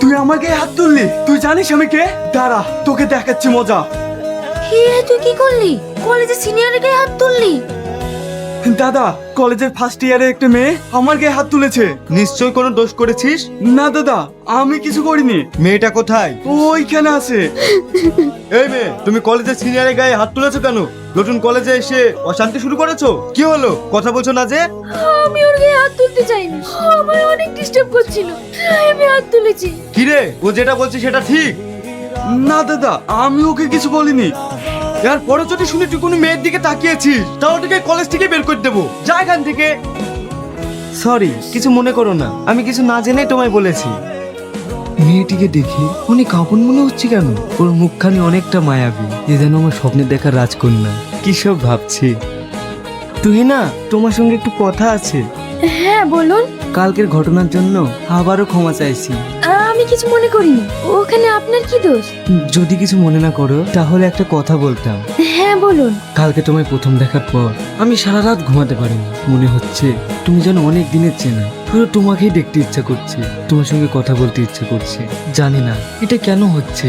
তুই আমাকে হাত তুললি? তুই জানিস আমি কে? দাঁড়া, তোকে দেখাচ্ছি মজা। তুই কি করলি? কলেজে সিনিয়রের গায়ে হাত তুললি? দাদা, কলেজের ফার্স্ট ইয়ারে একটা মেয়ে আমার গায়ে হাত তুলেছে। নিশ্চয় কোনো দোষ করেছিস? না দাদা, আমি কিছু করিনি। মেয়েটা কোথায়? ওইখানে আছে। এই মেয়ে, তুমি কলেজের সিনিয়রের গায়ে হাত তুলেছো কেন? নতুন কলেজে এসে অশান্তি শুরু করেছো? কি হলো, কথা বলছো না যে? আমি ওর গায়ে হাত তুলতে চাইনি, আমার অনেক ডিস্টার্ব করছিল, তাই আমি হাত তুলেছি। কি রে, ও যেটা বলছে সেটা ঠিক? না দাদা, আমি ওকে কিছু বলিনি। এর পরে যদি শুনি তুই কোনো মেয়ের দিকে তাকিয়েছিস, তাও তোকে কলেজ থেকে বের করে দেবো। যা এখান থেকে। সরি, কিছু মনে করো না, আমি কিছু না জেনে তোমায় বলেছি। মেয়েটিকে দেখে অনেক আপন মনে হচ্ছে কেন? ওর মুখখানি অনেকটা মায়াবী, এ যেন আমার স্বপ্নে দেখা রাজকন্যা। কি সব ভাবছি। তুই না, তোমার সঙ্গে একটু কথা আছে। হ্যাঁ বলুন। কালকের ঘটনার জন্য আবারও ক্ষমা চাইছি। আমি কিছু মনে করিনি, ওখানে আপনার কি দোষ? যদি কিছু মনে না করো তাহলে একটা কথা বলতাম। হ্যাঁ বলুন। কালকে তোমায় প্রথম দেখার পর আমি সারা রাত ঘুমাতে পারিনি। মনে হচ্ছে তুমি যেন অনেক দিনের চেনা। পুরো তোমাকেই দেখতে ইচ্ছা করছে, তোমার সঙ্গে কথা বলতে ইচ্ছা করছে। জানি না এটা কেন হচ্ছে।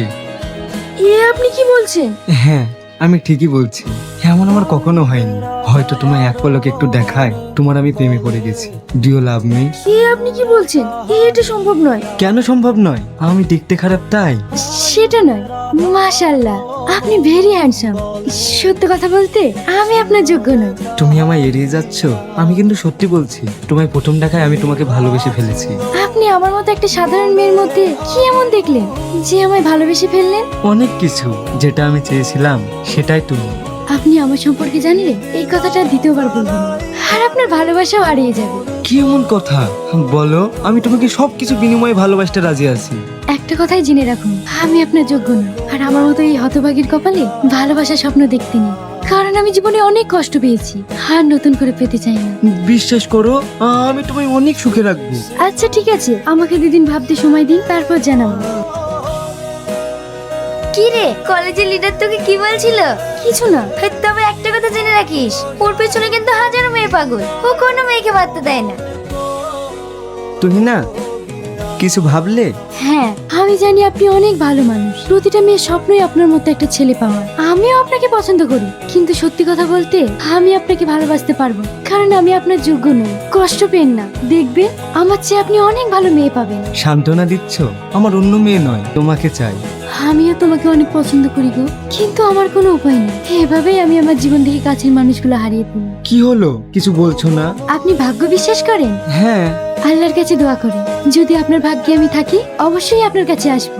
আপনি কি বলছেন? হ্যাঁ, আমি ঠিকই বলছি। এমন আমার কখনো হয়নি। হয়তো তোমায় এক পলকে একটু দেখায় তোমার আমি প্রেমে পড়ে গেছি। Do you love me? আপনি কি বলছেন? এটা সম্ভব নয়। কেন সম্ভব নয়? আমি দেখতে খারাপ তাই? সেটা নয়, মাশাআল্লাহ আপনি ভেরি হ্যান্ডসাম। সত্য কথা বলতে আমি আপনার যোগ্য নই। তুমি আমায় এড়িয়ে যাচ্ছ? আমি কিন্তু সত্যি বলছি, তোমায় প্রথম দেখায় আমি তোমাকে ভালোবেসে ফেলেছি। আপনি আমার মতো একটা সাধারণ মেয়ের মধ্যে কি এমন দেখলেন যে আমায় ভালোবেসে ফেললেন? অনেক কিছু, যেটা আমি চেয়েছিলাম সেটাই তুমি। আপনি আমার সম্পর্কে জানলে এই কথাটা দ্বিতীয়বার বলবেন না, আর আপনার ভালোবাসাও হারিয়ে যাবে। কি এমন কথা বলো? আমি তোমাকে সবকিছু বিনিময়ে ভালোবাসতে রাজি আছি। একটা কথাই জেনে রাখুন, আমি আপনার যোগ্য নই, আর আমার মতো এই হতভাগীর কপালে ভালোবাসার স্বপ্ন দেখতে নেই। কারণ আমি জীবনে অনেক কষ্ট পেয়েছি, আর নতুন করে পেতে চাই না। বিশ্বাস করো, আমি তোমায় অনেক সুখে রাখবো। আচ্ছা ঠিক আছে, আমাকে 2 দিন ভাবতে সময় দিন, তারপর জানাবো। কি রে, কলেজের লিডার তোকে কি বলছিল? কিছু না। তবে একটা কথা জেনে রাখিস, ওর পেছনে কিন্তু হাজারো মেয়ে পাগল, ও কোনো মেয়েকে বাড়তে দেয় না। তুমি না কিছু ভাবলে? হ্যাঁ, আমি জানি আপনি অনেক ভালো মানুষ। প্রতিটা মেয়ের স্বপ্নই আপনার মতো একটা ছেলে পাওয়ার। আমিও আপনাকে পছন্দ করি, কিন্তু সত্যি কথা বলতে আমি আপনাকে ভালোবাসতে পারবো, কারণ আমি আপনার যোগ্য নই। কষ্ট পেন না, দেখবেন আমার চেয়ে আপনি অনেক ভালো মেয়ে পাবেন। সান্ত্বনা দিচ্ছ? আমার অন্য মেয়ে নয়, তোমাকে চাই। আমিও তোমাকে অনেক পছন্দ করি গো, কিন্তু আমার কোনো উপায় নেই। এভাবেই আমি আমার জীবন থেকে কাছের মানুষগুলো হারিয়ে ফেলি। কি হলো, কিছু বলছো না? আপনি ভাগ্য বিশ্বাস করেন? হ্যাঁ। আল্লাহর কাছে দোয়া করেন, যদি আপনার ভাগ্যে আমি থাকি অবশ্যই আপনার কাছে আসবো।